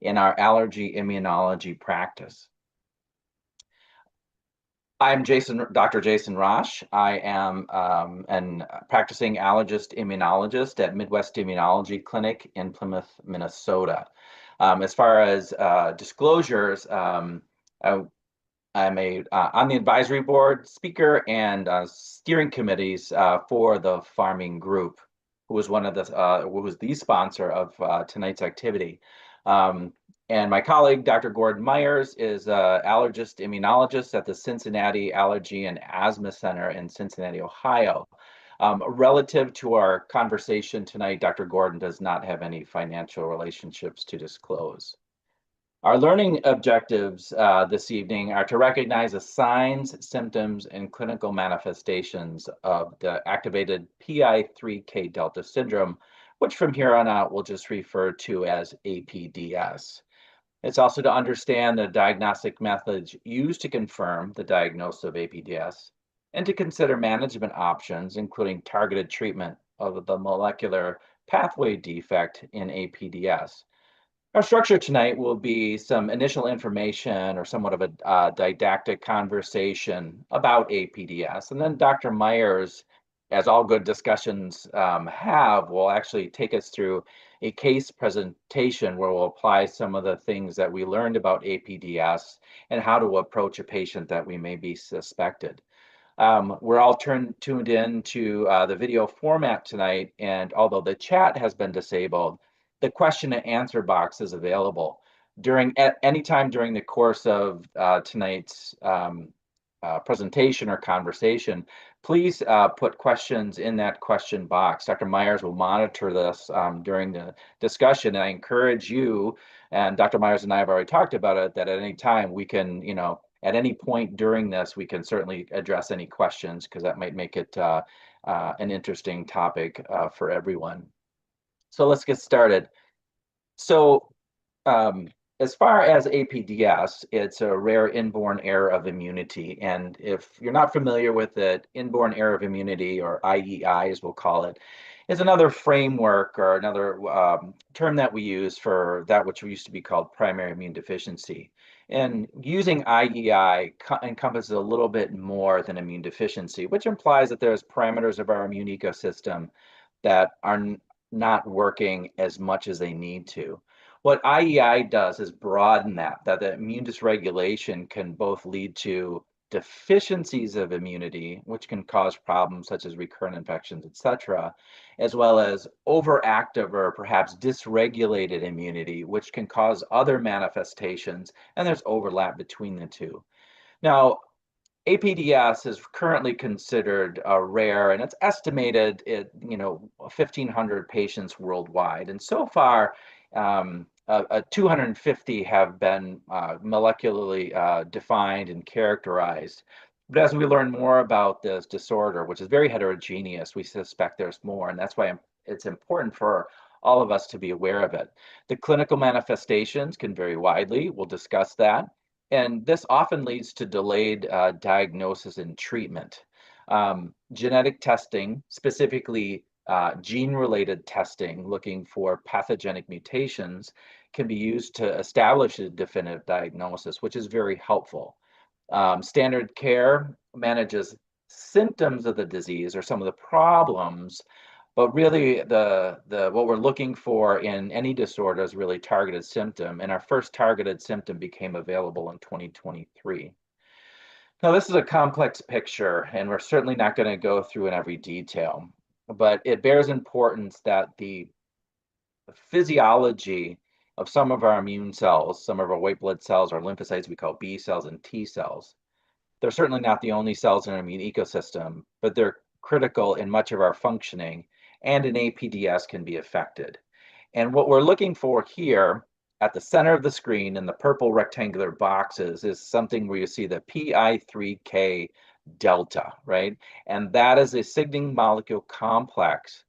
in our allergy immunology practice. I'm Dr. Jason Rosh. I am an practicing allergist immunologist at Midwest Immunology Clinic in Plymouth, Minnesota. As far as disclosures, I'm on the advisory board speaker and steering committees for the Pharming Group, who was who was the sponsor of tonight's activity. And my colleague, Dr. Gordon Myers, is an allergist immunologist at the Cincinnati Allergy and Asthma Center in Cincinnati, Ohio. Relative to our conversation tonight, Dr. Gordon does not have any financial relationships to disclose. Our learning objectives this evening are to recognize the signs, symptoms, and clinical manifestations of the activated PI3K delta syndrome, which from here on out we'll just refer to as APDS. It's also to understand the diagnostic methods used to confirm the diagnosis of APDS and to consider management options, including targeted treatment of the molecular pathway defect in APDS. Our structure tonight will be some initial information or somewhat of a didactic conversation about APDS. And then Dr. Myers, as all good discussions will actually take us through a case presentation where we'll apply some of the things that we learned about APDS and how to approach a patient that we may be suspected. We're all tuned in to the video format tonight, and although the chat has been disabled, the question and answer box is available. At any time during the course of tonight's presentation or conversation, please put questions in that question box. Dr. Myers will monitor this during the discussion, and I encourage you, and Dr. Myers and I have already talked about it, that at any time we can, at any point during this, we can certainly address any questions because that might make it an interesting topic for everyone. So let's get started. So as far as APDS, it's a rare inborn error of immunity. And if you're not familiar with it, inborn error of immunity, or IEI as we'll call it, is another framework or another term that we use for that which used to be called primary immune deficiency. And using IEI encompasses a little bit more than immune deficiency, which implies that there's parameters of our immune ecosystem that are not working as much as they need to. What IEI does is broaden that the immune dysregulation can both lead to deficiencies of immunity, which can cause problems such as recurrent infections, etc., as well as overactive or perhaps dysregulated immunity, which can cause other manifestations, and there's overlap between the two. Now, APDS is currently considered rare, and it's estimated at 1,500 patients worldwide. And so far, 250 have been molecularly defined and characterized. But as we learn more about this disorder, which is very heterogeneous, we suspect there's more, and that's why it's important for all of us to be aware of it. The clinical manifestations can vary widely. We'll discuss that. And this often leads to delayed diagnosis and treatment. Genetic testing, specifically gene-related testing, looking for pathogenic mutations, can be used to establish a definitive diagnosis, which is very helpful. Standard care manages symptoms of the disease or some of the problems, but really what we're looking for in any disorder is really targeted symptom, and our first targeted symptom became available in 2023. Now, this is a complex picture, and we're certainly not going to go through in every detail, but it bears importance that the physiology of some of our immune cells, some of our white blood cells, our lymphocytes we call B cells and T cells, they're certainly not the only cells in our immune ecosystem, but they're critical in much of our functioning, and an APDS can be affected. And what we're looking for here at the center of the screen in the purple rectangular boxes is something where you see the PI3K delta, right? And that is a signaling molecule complex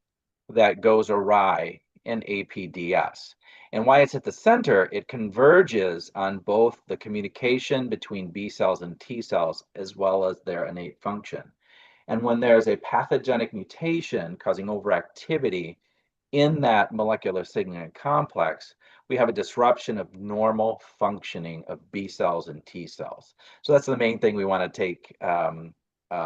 that goes awry in APDS. And why it's at the center, it converges on both the communication between B cells and T cells, as well as their innate function. And when there's a pathogenic mutation causing overactivity in that molecular signaling complex, we have a disruption of normal functioning of B cells and T cells. So that's the main thing we want to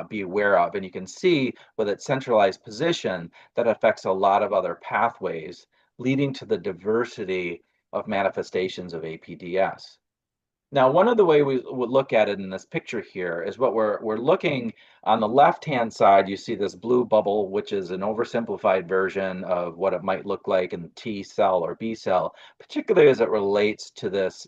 be aware of. And you can see with its centralized position that affects a lot of other pathways, leading to the diversity of manifestations of APDS. Now, one of the way we would look at it in this picture here is what we're looking on the left-hand side. You see this blue bubble, which is an oversimplified version of what it might look like in T cell or B cell, particularly as it relates to this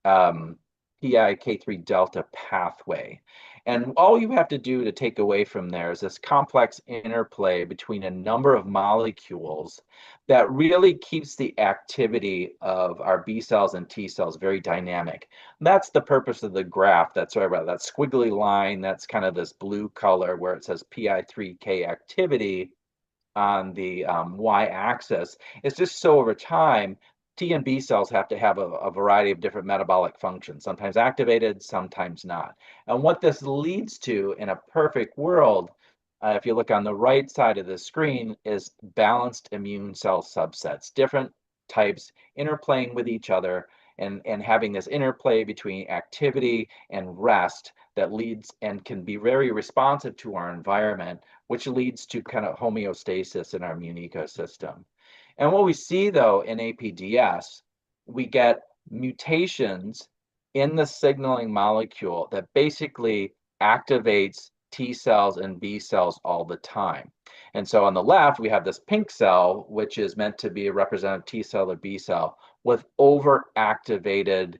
um, PI3 delta pathway. And all you have to do to take away from there is this complex interplay between a number of molecules that really keeps the activity of our B cells and T cells very dynamic. That's the purpose of the graph. That's right about that squiggly line. That's kind of this blue color where it says PI3K activity on the y-axis. It's just so over time, T and B cells have to have a variety of different metabolic functions, sometimes activated, sometimes not. And what this leads to in a perfect world, if you look on the right side of the screen, is balanced immune cell subsets, different types interplaying with each other and having this interplay between activity and rest that leads and can be very responsive to our environment, which leads to kind of homeostasis in our immune ecosystem. And what we see though in APDS, we get mutations in the signaling molecule that basically activates T cells and B cells all the time. And so on the left, we have this pink cell, which is meant to be a representative T cell or B cell with overactivated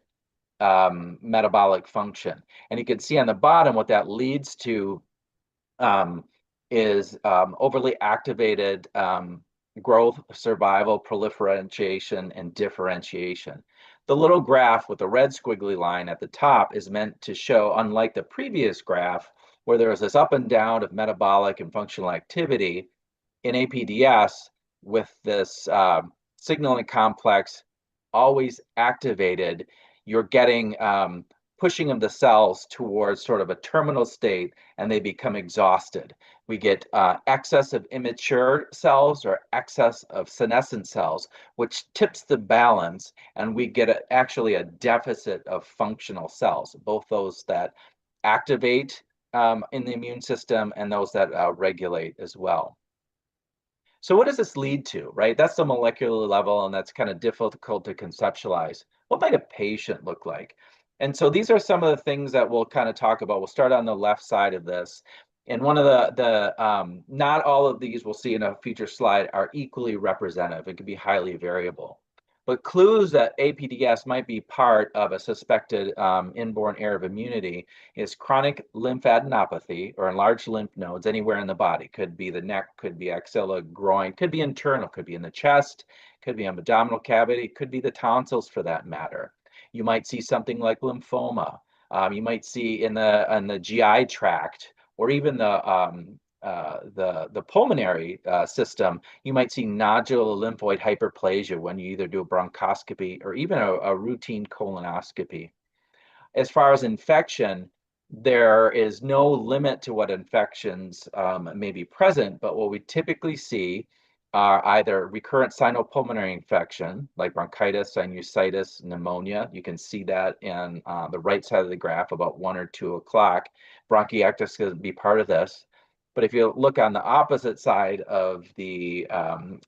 metabolic function. And you can see on the bottom what that leads to is overly activated growth, survival, proliferation, and differentiation. The little graph with the red squiggly line at the top is meant to show, unlike the previous graph, where there was this up and down of metabolic and functional activity, in APDS with this signaling complex always activated, you're getting pushing of the cells towards sort of a terminal state and they become exhausted. We get excess of immature cells or excess of senescent cells, which tips the balance, and we get actually a deficit of functional cells, both those that activate in the immune system and those that regulate as well. So what does this lead to, right? That's the molecular level, and that's kind of difficult to conceptualize. What might a patient look like? And so these are some of the things that we'll kind of talk about. We'll start on the left side of this. And one of not all of these we'll see in a future slide are equally representative. It can be highly variable. But clues that APDS might be part of a suspected inborn error of immunity is chronic lymphadenopathy or enlarged lymph nodes anywhere in the body. Could be the neck, could be axilla, groin, could be internal, could be in the chest, could be abdominal cavity, could be the tonsils for that matter. You might see something like lymphoma. You might see in the GI tract or even the pulmonary system. You might see nodular lymphoid hyperplasia when you either do a bronchoscopy or even a routine colonoscopy. As far as infection, there is no limit to what infections may be present, but what we typically see are either recurrent sinopulmonary infection, like bronchitis, sinusitis, pneumonia. You can see that in the right side of the graph, about 1 or 2 o'clock. Bronchiectasis can be part of this. But if you look on the opposite side of the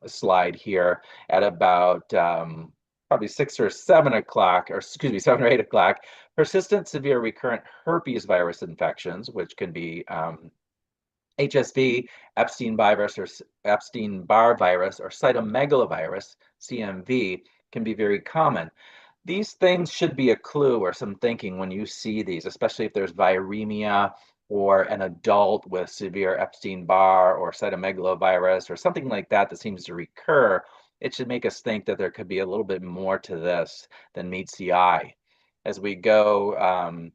slide here at about probably 6 or 7 o'clock, or excuse me, 7 or 8 o'clock, persistent severe recurrent herpes virus infections, which can be HSV, Epstein-Barr virus, or cytomegalovirus, CMV, can be very common. These things should be a clue or some thinking when you see these, especially if there's viremia or an adult with severe Epstein-Barr or cytomegalovirus or something like that that seems to recur. It should make us think that there could be a little bit more to this than meets the eye. As we go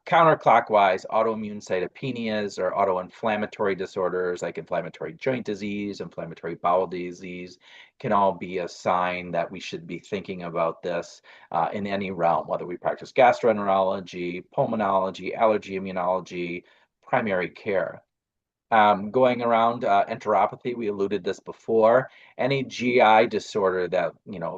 counterclockwise, autoimmune cytopenias or autoinflammatory disorders like inflammatory joint disease, inflammatory bowel disease can all be a sign that we should be thinking about this in any realm, whether we practice gastroenterology, pulmonology, allergy, immunology, primary care. Going around enteropathy, we alluded this before. Any GI disorder that,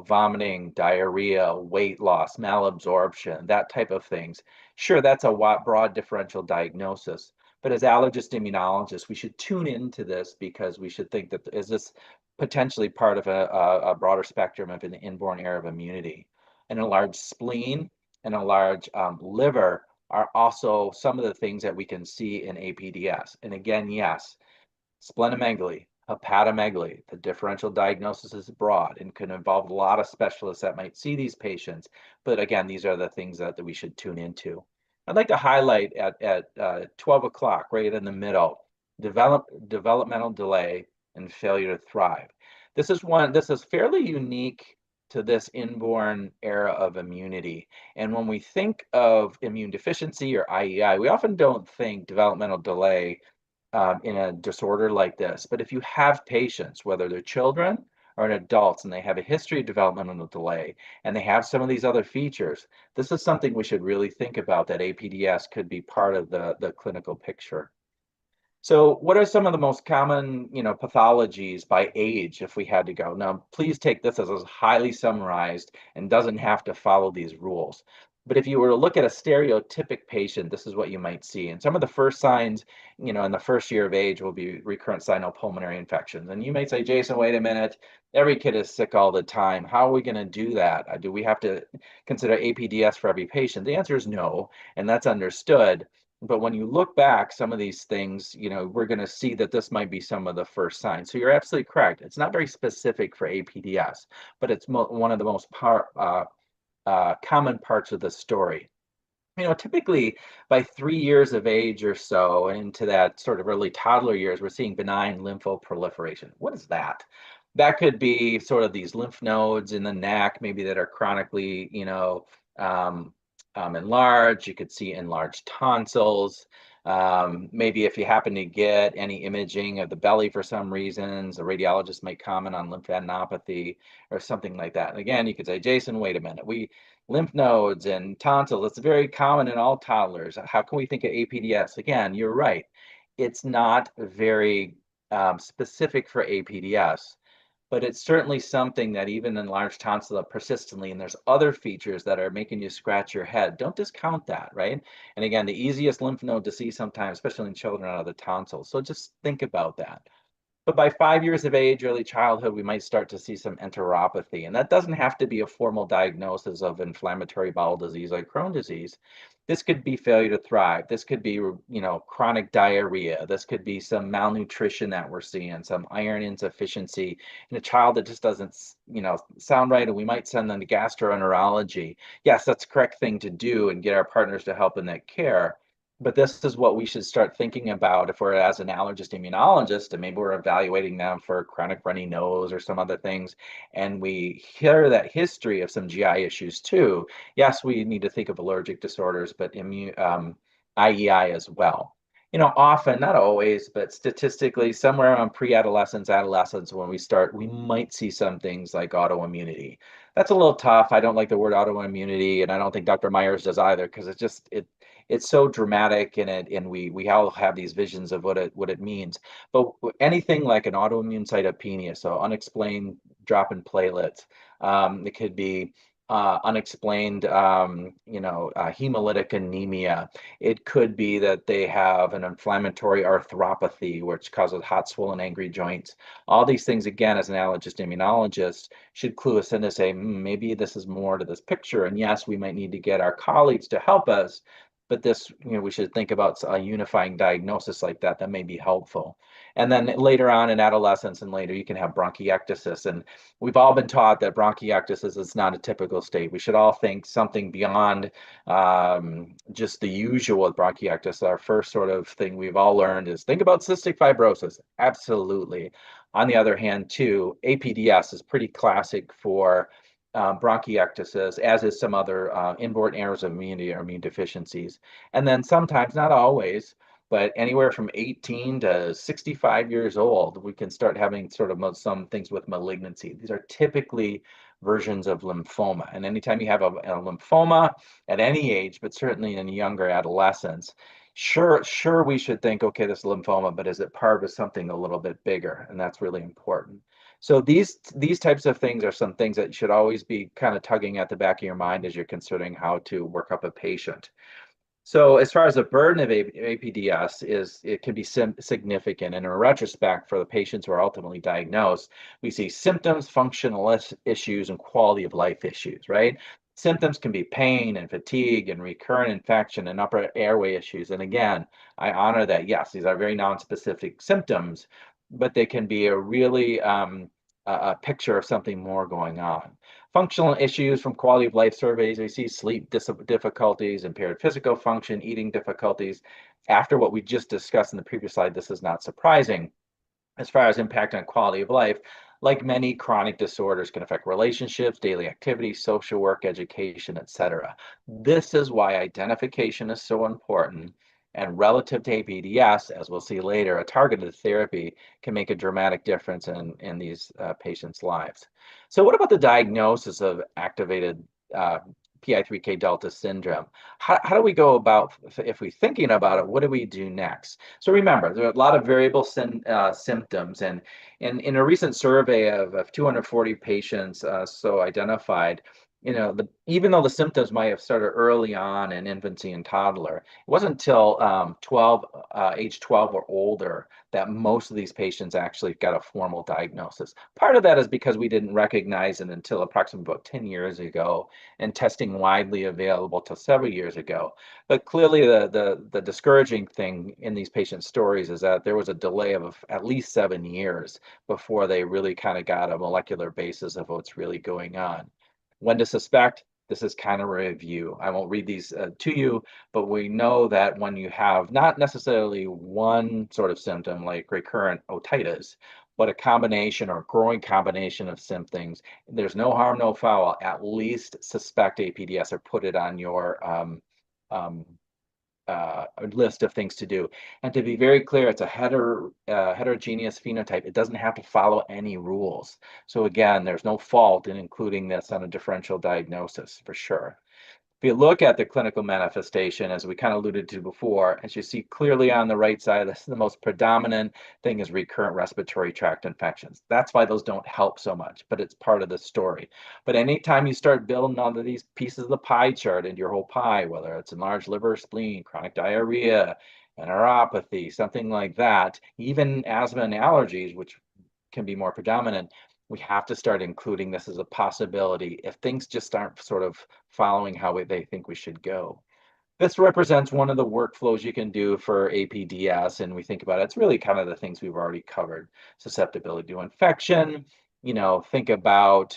vomiting, diarrhea, weight loss, malabsorption, that type of things. Sure, that's a broad differential diagnosis. But as allergist immunologists, we should tune into this because we should think that is this potentially part of a broader spectrum of an inborn error of immunity. And a large spleen and a large liver are also some of the things that we can see in APDS. And again, yes, splenomegaly, hepatomegaly, the differential diagnosis is broad and can involve a lot of specialists that might see these patients. But again, these are the things that we should tune into. I'd like to highlight at 12 o'clock, right in the middle, developmental delay and failure to thrive. This is fairly unique to this inborn era of immunity. And when we think of immune deficiency or IEI, we often don't think developmental delay in a disorder like this. But if you have patients, whether they're children or adults, and they have a history of developmental delay, and they have some of these other features, this is something we should really think about, that APDS could be part of the clinical picture. So what are some of the most common, pathologies by age if we had to go? Now, please take this as highly summarized and doesn't have to follow these rules. But if you were to look at a stereotypic patient, this is what you might see. And some of the first signs, in the first year of age will be recurrent sinopulmonary infections. And you may say, Jason, wait a minute, every kid is sick all the time. How are we going to do that? Do we have to consider APDS for every patient? The answer is no, and that's understood. But when you look back, some of these things, we're going to see that this might be some of the first signs. So you're absolutely correct. It's not very specific for APDS, but it's one of the most common parts of the story. Typically by 3 years of age or so, and into that sort of early toddler years, we're seeing benign lymphoproliferation. What is that? That could be sort of these lymph nodes in the neck, maybe that are chronically, enlarged. You could see enlarged tonsils. Maybe if you happen to get any imaging of the belly for some reasons, a radiologist might comment on lymphadenopathy or something like that. And again, you could say, Jason, wait a minute. Lymph nodes and tonsils, it's very common in all toddlers. How can we think of APDS? Again, you're right. It's not very specific for APDS, but it's certainly something that even enlarged tonsil persistently, and there's other features that are making you scratch your head. Don't discount that, right? And again, the easiest lymph node to see sometimes, especially in children, are the tonsils. So just think about that. But by 5 years of age, early childhood, we might start to see some enteropathy. And that doesn't have to be a formal diagnosis of inflammatory bowel disease like Crohn's disease. This could be failure to thrive. This could be, chronic diarrhea. This could be some malnutrition that we're seeing, some iron insufficiency in a child that just doesn't, sound right. And we might send them to gastroenterology. Yes, that's the correct thing to do and get our partners to help in that care. But this is what we should start thinking about if we're as an allergist immunologist, and maybe we're evaluating them for chronic runny nose or some other things, and we hear that history of some GI issues too. Yes, we need to think of allergic disorders, but IEI as well. Often, not always, but statistically, somewhere around pre-adolescence, adolescence, when we might see some things like autoimmunity. That's a little tough. I don't like the word autoimmunity, and I don't think Dr. Myers does either, because it's so dramatic in it, and we all have these visions of what it means. But anything like an autoimmune cytopenia, so unexplained drop in platelets, it could be unexplained, hemolytic anemia. It could be that they have an inflammatory arthropathy, which causes hot, swollen, angry joints. All these things, again, as an allergist immunologist, should clue us in to say, maybe this is more to this picture. And yes, we might need to get our colleagues to help us, but this, we should think about a unifying diagnosis like that may be helpful. And then later on in adolescence and later, you can have bronchiectasis. And we've all been taught that bronchiectasis is not a typical state. We should all think something beyond just the usual with bronchiectasis. Our first sort of thing we've all learned is think about cystic fibrosis. Absolutely. On the other hand, too, APDS is pretty classic for bronchiectasis, as is some other inborn errors of immunity or immune deficiencies. And then sometimes, not always, but anywhere from 18 to 65 years old, we can start having sort of some things with malignancy. These are typically versions of lymphoma. And anytime you have a lymphoma at any age, but certainly in younger adolescents, Sure, we should think, okay, this is lymphoma, but is it part of something a little bit bigger? And that's really important. So these types of things are some things that should always be kind of tugging at the back of your mind as you're considering how to work up a patient. So as far as the burden of APDS is, it can be significant. And in retrospect, for the patients who are ultimately diagnosed, we see symptoms, functional issues, and quality of life issues, right? Symptoms can be pain and fatigue and recurrent infection and upper airway issues. And again, I honor that. Yes, these are very non-specific symptoms, but they can be a really a picture of something more going on. Functional issues from quality of life surveys, we see sleep difficulties, impaired physical function, eating difficulties. After what we just discussed in the previous slide, this is not surprising. As far as impact on quality of life, like many chronic disorders, can affect relationships, daily activities, social work, education, etc. This is why identification is so important. And relative to APDS, as we'll see later, a targeted therapy can make a dramatic difference in these patients' lives. So, what about the diagnosis of activated PI3K delta syndrome? How do we go about, if we're thinking about it, what do we do next? So remember, there are a lot of variable symptoms, and in a recent survey of 240 patients so identified, even though the symptoms might have started early on in infancy and toddler, it wasn't until age 12 or older that most of these patients actually got a formal diagnosis. Part of that is because we didn't recognize it until approximately about 10 years ago, and testing widely available till several years ago. But clearly, the discouraging thing in these patient stories is that there was a delay of at least 7 years before they really kind of got a molecular basis of what's really going on. When to suspect? This is kind of a review. I won't read these to you, but we know that when you have not necessarily one sort of symptom like recurrent otitis, but a combination or growing combination of symptoms, there's no harm, no foul. At least suspect APDS or put it on your um, list of things to do. And to be very clear, it's a heterogeneous phenotype. It doesn't have to follow any rules. So again, there's no fault in including this on a differential diagnosis for sure. If you look at the clinical manifestation, as we kind of alluded to before, as you see clearly on the right side, this, the most predominant thing is recurrent respiratory tract infections. That's why those don't help so much, but it's part of the story. But anytime you start building onto these pieces of the pie chart into your whole pie, whether it's enlarged liver, spleen, chronic diarrhea, enteropathy, something like that, even asthma and allergies, which can be more predominant, we have to start including this as a possibility if things just aren't sort of following how they think we should go. This represents one of the workflows you can do for APDS, and we think about it, it's really kind of the things we've already covered. Susceptibility to infection, think about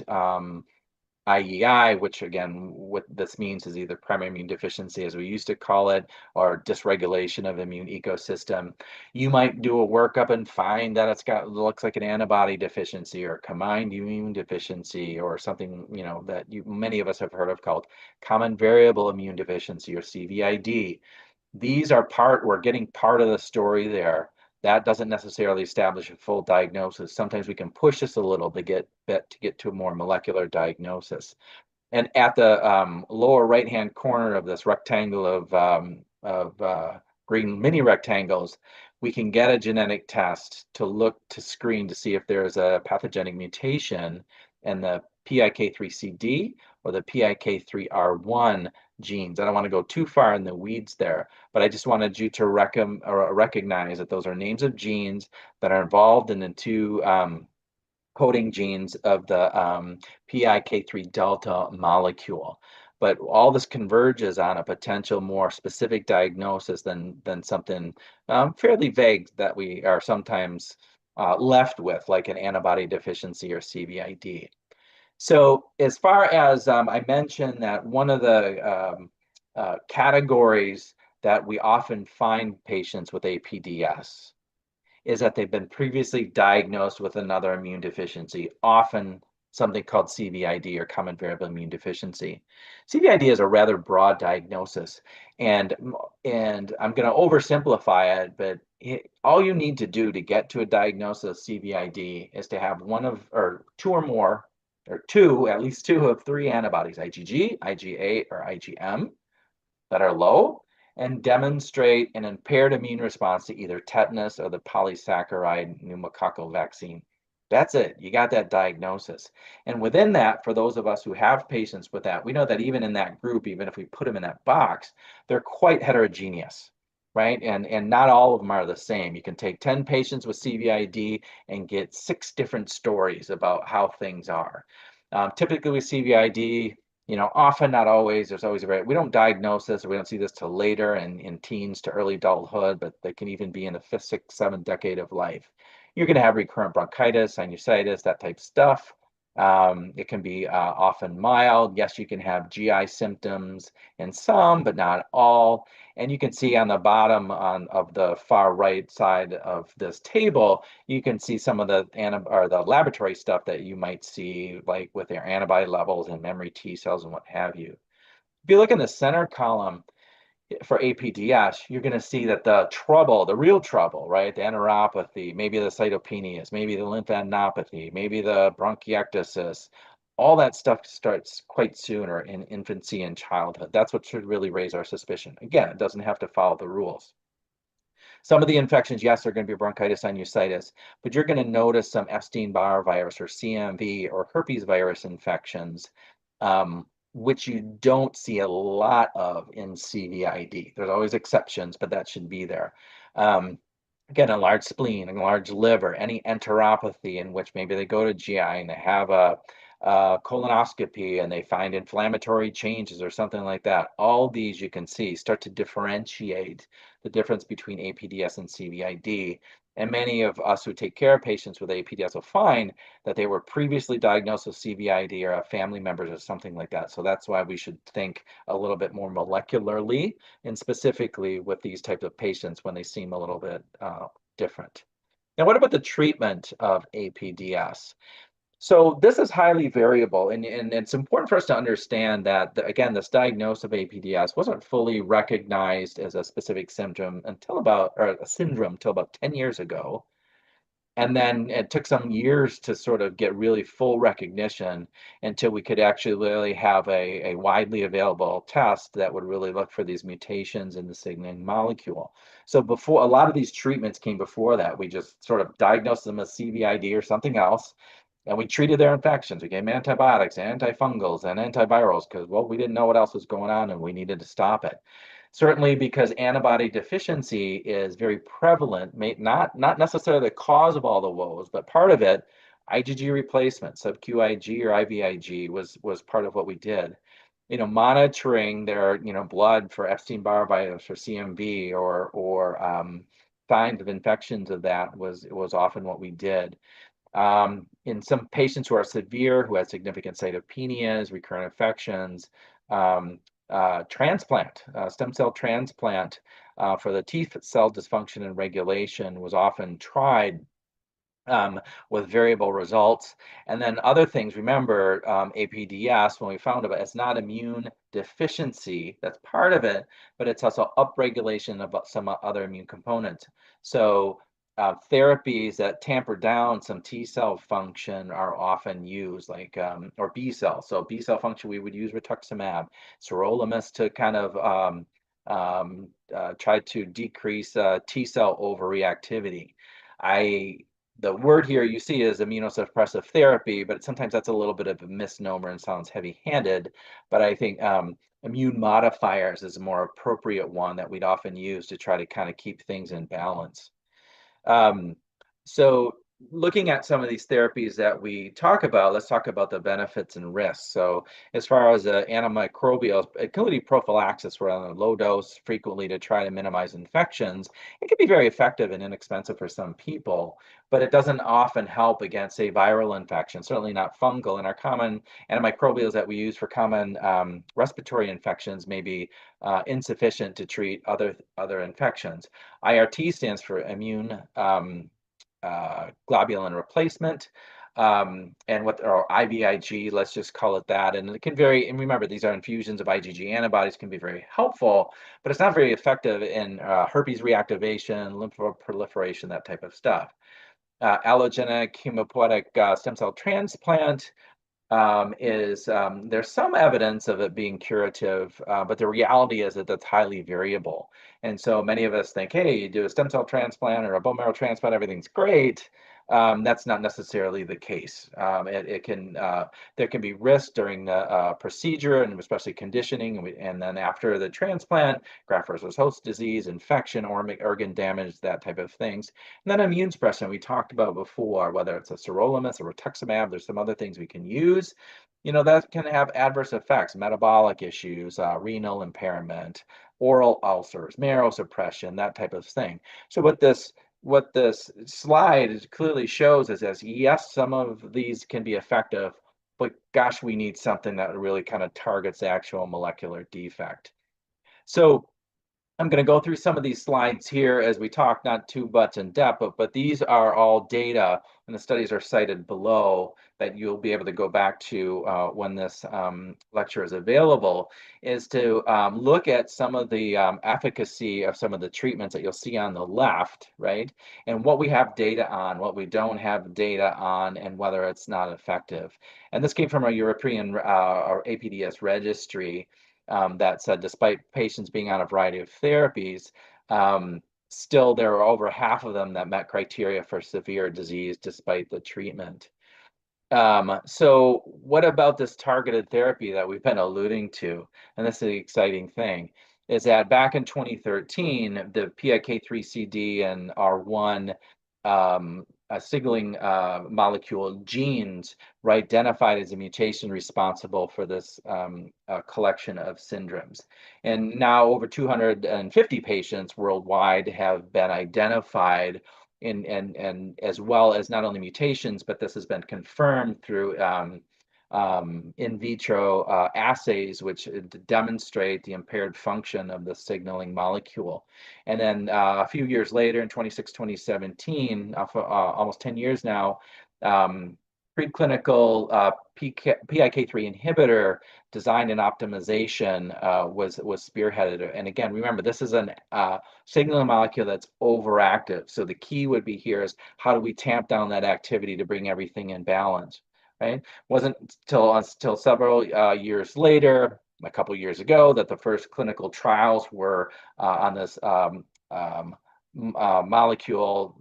IEI, which again, what this means is either primary immune deficiency, as we used to call it, or dysregulation of immune ecosystem. You might do a workup and find that looks like an antibody deficiency or combined immune deficiency or something, that many of us have heard of called common variable immune deficiency or CVID. We're getting part of the story there. That doesn't necessarily establish a full diagnosis. Sometimes we can push this a little to get to a more molecular diagnosis. And at the lower right-hand corner of this rectangle of green mini rectangles, we can get a genetic test to screen to see if there's a pathogenic mutation in the PIK3CD or the PIK3R1 genes. I don't want to go too far in the weeds there, but I just wanted you to recognize that those are names of genes that are involved in the two coding genes of the PIK3 delta molecule. But all this converges on a potential more specific diagnosis than something fairly vague that we are sometimes left with, like an antibody deficiency or CVID. So as far as I mentioned that one of the categories that we often find patients with APDS is that they've been previously diagnosed with another immune deficiency, often something called CVID or common variable immune deficiency. CVID is a rather broad diagnosis, and I'm going to oversimplify it, but all you need to do to get to a diagnosis of CVID is to have one of or two or more or two, at least two of three antibodies, IgG, IgA, or IgM, that are low, and demonstrate an impaired immune response to either tetanus or the polysaccharide pneumococcal vaccine. That's it. You got that diagnosis. And within that, for those of us who have patients with that, we know that even in that group, even if we put them in that box, they're quite heterogeneous, right? And not all of them are the same. You can take 10 patients with CVID and get 6 different stories about how things are. Typically with CVID, often, not always, there's always we don't diagnose this, or we don't see this till later in teens to early adulthood, but they can even be in the 5th, 6th, 7th decade of life. You're going to have recurrent bronchitis, sinusitis, that type of stuff. It can be often mild. Yes, you can have GI symptoms in some, but not all. And you can see on the bottom of the far right side of this table, you can see some of the laboratory stuff that you might see, like with their antibody levels and memory T cells and what have you. If you look in the center column for APDS, you're going to see that the real trouble, right? The enteropathy, maybe the cytopenias, maybe the lymphadenopathy, maybe the bronchiectasis, all that stuff starts quite sooner in infancy and childhood. That's what should really raise our suspicion. Again, it doesn't have to follow the rules. Some of the infections, yes, are going to be bronchitis, sinusitis, but you're going to notice some Epstein-Barr virus or CMV or herpes virus infections, which you don't see a lot of in CVID. There's always exceptions, but that should be there. Again, a large spleen, a large liver, any enteropathy in which maybe they go to GI and they have a colonoscopy and they find inflammatory changes or something like that. All these you can see start to differentiate the difference between APDS and CVID. And many of us who take care of patients with APDS will find that they were previously diagnosed with CVID or have family members or something like that. So that's why we should think a little bit more molecularly and specifically with these types of patients when they seem a little bit different. Now, what about the treatment of APDS? So this is highly variable, and it's important for us to understand that, again, this diagnosis of APDS wasn't fully recognized as a specific symptom or a syndrome until about 10 years ago. And then it took some years to sort of get really full recognition until we could actually really have a widely available test that would really look for these mutations in the signaling molecule. So before, a lot of these treatments came before that. We just sort of diagnosed them as CVID or something else, and we treated their infections. We gave them antibiotics, antifungals, and antivirals because, well, we didn't know what else was going on and we needed to stop it. Certainly because antibody deficiency is very prevalent, not necessarily the cause of all the woes, but part of it, IgG replacement, sub-Q IG or IVIG was part of what we did. Monitoring their blood for Epstein-Barr virus or CMV or signs of infections of that was often what we did. In some patients who are severe, who have significant cytopenias, recurrent infections, stem cell transplant for the T cell dysfunction and regulation was often tried with variable results. And then other things, remember, APDS, when we found it, it's not immune deficiency, that's part of it, but it's also upregulation of some other immune components. So therapies that tamper down some T cell function are often used, like, or B cell. So B cell function, we would use rituximab, sirolimus to kind of try to decrease T cell overreactivity. The word here you see is immunosuppressive therapy, but sometimes that's a little bit of a misnomer and sounds heavy-handed. But I think immune modifiers is a more appropriate one that we'd often use to try to kind of keep things in balance. So looking at some of these therapies that we talk about, let's talk about the benefits and risks. So as far as antimicrobials, including prophylaxis, we're on a low dose frequently to try to minimize infections. It can be very effective and inexpensive for some people, but it doesn't often help against, say, viral infections, certainly not fungal. And our common antimicrobials that we use for common respiratory infections may be insufficient to treat other infections. IRT stands for immune globulin replacement, and or IVIG, let's just call it that. And it can vary. And remember, these are infusions of IgG antibodies, can be very helpful, but it's not very effective in herpes reactivation, lymphoproliferation, that type of stuff. Allogenic hematopoietic stem cell transplant. there's some evidence of it being curative, but the reality is that that's highly variable. And so many of us think, hey, you do a stem cell transplant or a bone marrow transplant, everything's great. That's not necessarily the case. It can there can be risk during the procedure, and especially conditioning, and then after the transplant, graft versus host disease, infection, organ damage, that type of things. And then immune suppression we talked about before, whether it's a sirolimus or rituximab, there's some other things we can use. That can have adverse effects, metabolic issues, renal impairment, oral ulcers, marrow suppression, that type of thing. So what this slide clearly shows is, as yes, some of these can be effective, but gosh, we need something that really kind of targets the actual molecular defect. So I'm going to go through some of these slides here as we talk, not too much in depth, but these are all data, and the studies are cited below that you'll be able to go back to when this lecture is available, is to look at some of the efficacy of some of the treatments that you'll see on the left, right? And what we have data on, what we don't have data on, and whether it's not effective. And this came from a European or APDS registry that said despite patients being on a variety of therapies, still there were over half of them that met criteria for severe disease despite the treatment. So what about this targeted therapy that we've been alluding to? And this is the exciting thing, is that back in 2013, the PIK3CD and R1 signaling molecule genes were identified as a mutation responsible for this collection of syndromes. And now over 250 patients worldwide have been identified and as well as not only mutations, but this has been confirmed through in vitro assays, which demonstrate the impaired function of the signaling molecule. And then a few years later, in 2017, almost 10 years now, preclinical PIK3 inhibitor design and optimization was spearheaded. And again, remember, this is a signaling molecule that's overactive. So the key would be here is how do we tamp down that activity to bring everything in balance, right? Wasn't until several years later, a couple years ago, that the first clinical trials were on this molecule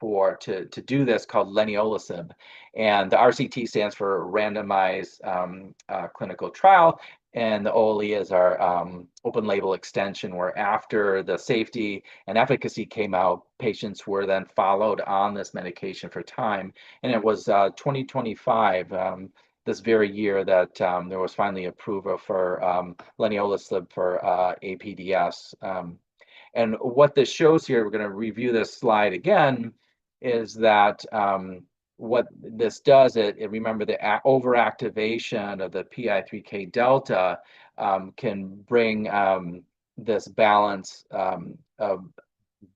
to do this, called leniolisib. And the RCT stands for randomized clinical trial, and the OLE is our open label extension, where after the safety and efficacy came out, patients were then followed on this medication for time. And it was 2025, this very year, that there was finally approval for leniolisib for APDS. And what this shows here, we're going to review this slide again, is that what this does, remember the overactivation of the PI3K delta can bring this balance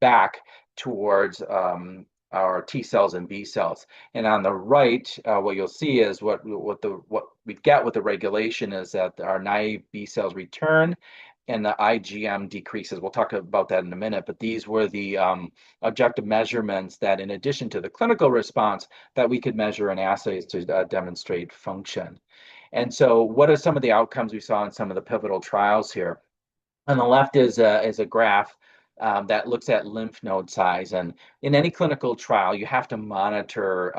back towards our T cells and B cells. And on the right, what you'll see is what we get with the regulation is that our naive B cells return and the IgM decreases. We'll talk about that in a minute, but these were the objective measurements that, in addition to the clinical response, that we could measure in assays to demonstrate function. And so what are some of the outcomes we saw in some of the pivotal trials here? On the left is a graph that looks at lymph node size. And in any clinical trial, you have to monitor,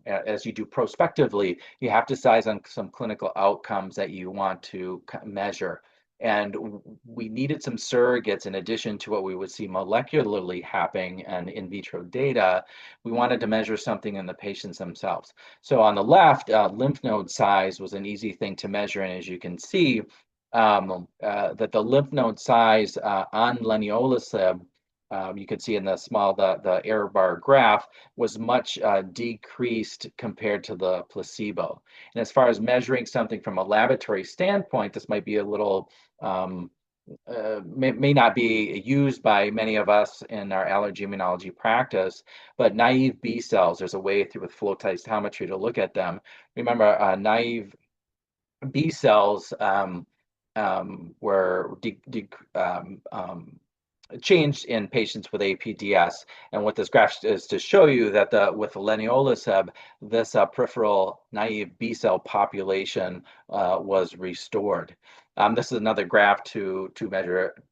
as you do prospectively, you have to size on some clinical outcomes that you want to measure. And we needed some surrogates in addition to what we would see molecularly happening and in vitro data. We wanted to measure something in the patients themselves. So on the left, lymph node size was an easy thing to measure. And as you can see, that the lymph node size on leniolisib, you can see in the error bar graph, was much decreased compared to the placebo. And as far as measuring something from a laboratory standpoint, this might be a little, may not be used by many of us in our allergy immunology practice, but naive B cells, there's a way through with flow cytometry to look at them. Remember, naive B cells were changed in patients with APDS. And what this graph is to show you that with leniolisib, this peripheral naive B cell population was restored. This is another graph to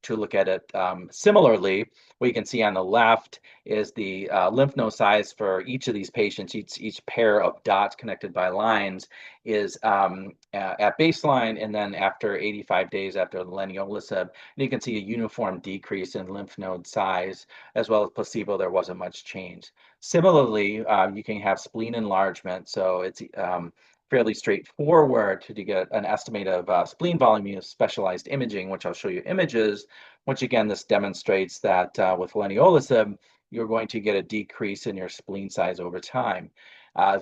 look at it similarly. What you can see on the left is the lymph node size for each of these patients. Each pair of dots connected by lines is at baseline, and then after 85 days after leniolisib, and you can see a uniform decrease in lymph node size, as well as placebo. There wasn't much change. Similarly, you can have spleen enlargement, so it's fairly straightforward to get an estimate of spleen volume using specialized imaging, which I'll show you images. Once again, this demonstrates that with leniolisib, you're going to get a decrease in your spleen size over time.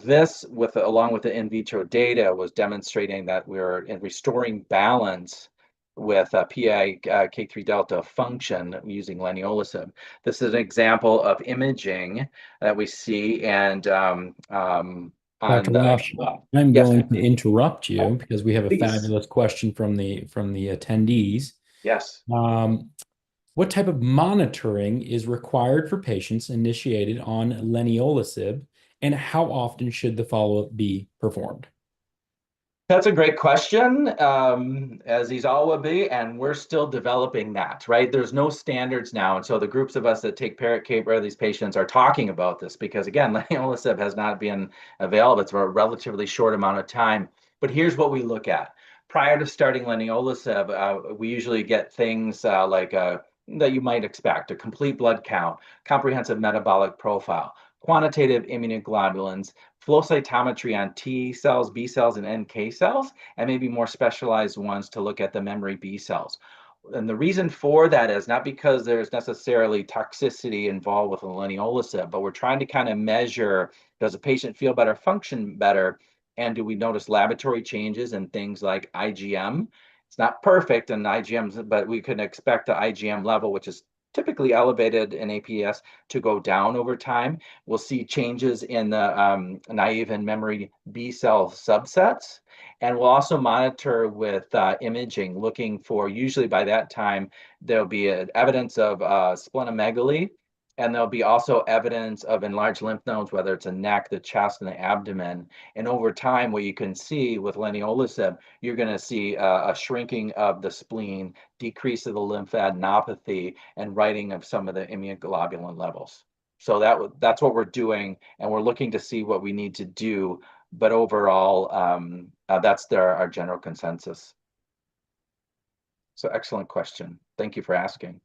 This, along with the in vitro data, was demonstrating that we're restoring balance with PI3 delta function using leniolisib. This is an example of imaging that we see, and Dr. on the Welsh, I'm yes, going to interrupt you because we have a please, fabulous question from the attendees. yes. Um, what type of monitoring is required for patients initiated on leniolisib, and how often should the follow-up be performed? That's a great question, as these all would be, and we're still developing that, right? There's no standards now, and so the groups of us that take parrot care of these patients are talking about this because, again, leniolisib has not been available. It's for a relatively short amount of time. But here's what we look at. Prior to starting leniolisib, we usually get things that you might expect: a complete blood count, comprehensive metabolic profile, quantitative immunoglobulins, flow cytometry on T cells, B cells, and NK cells, and maybe more specialized ones to look at the memory B cells. And the reason for that is not because there's necessarily toxicity involved with leniolisib, but we're trying to kind of measure, does a patient feel better, function better, and do we notice laboratory changes in things like IgM? It's not perfect in IgMs, but we can expect the IgM level, which is typically elevated in APS, to go down over time. We'll see changes in the naive and memory B cell subsets. And we'll also monitor with imaging, looking for, usually by that time, there'll be evidence of splenomegaly, and there'll be also evidence of enlarged lymph nodes, whether it's a neck, the chest, and the abdomen. And over time, what you can see with leniolisib, you're going to see a shrinking of the spleen, decrease of the lymphadenopathy, and writing of some of the immunoglobulin levels. So that's what we're doing, and we're looking to see what we need to do. But overall, that's our general consensus. So excellent question. Thank you for asking.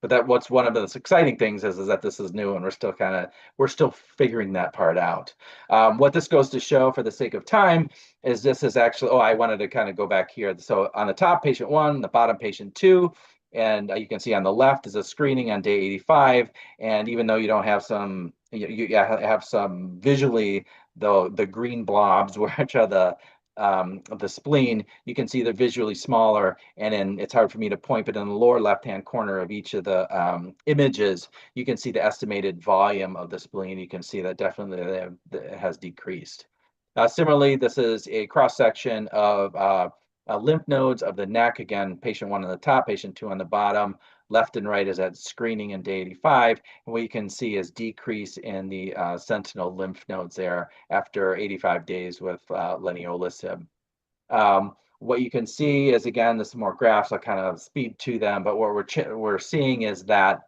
But what's one of the exciting things is that this is new, and we're still figuring that part out. What this goes to show, for the sake of time, is this is actually, I wanted to kind of go back here. So on the top, patient 1, the bottom, patient 2, and you can see on the left is a screening on day 85. And even though you don't have some, you have some visually, the green blobs, which are the spleen, you can see they're visually smaller, and then it's hard for me to point, but in the lower left-hand corner of each of the images, you can see the estimated volume of the spleen. You can see that definitely has decreased. Similarly, this is a cross-section of lymph nodes of the neck. Again, patient 1 on the top, patient 2 on the bottom. Left and right is at screening in day 85. And what you can see is decrease in the sentinel lymph nodes there after 85 days with leniolisib. What you can see is, again, this is more graphs. I'll kind of speed to them, but what we're seeing is that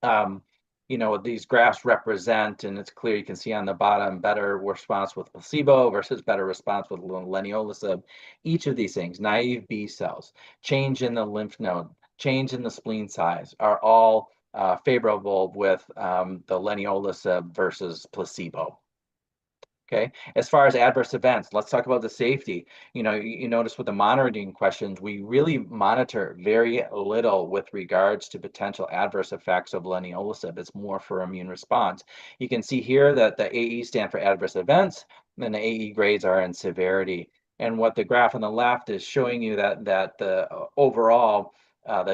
these graphs represent, and it's clear, you can see on the bottom, better response with placebo versus better response with leniolisib. Each of these things, naive B cells, change in the lymph node, change in the spleen size, are all favorable with the leniolisib versus placebo. Okay, as far as adverse events, let's talk about the safety. You notice with the monitoring questions, we really monitor very little with regards to potential adverse effects of leniolisib. It's more for immune response. You can see here that the AE stand for adverse events, and the AE grades are in severity. And what the graph on the left is showing you that the overall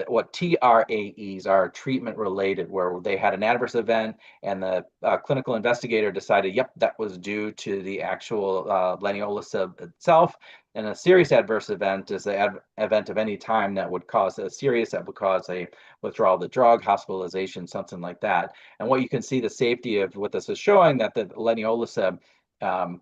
what TRAEs are, treatment related, where they had an adverse event and the clinical investigator decided, yep, that was due to the actual leniolisib itself. And a serious adverse event is the event of any time that would cause a withdrawal of the drug, hospitalization, something like that. And what you can see, the safety of what this is showing, that the leniolisib,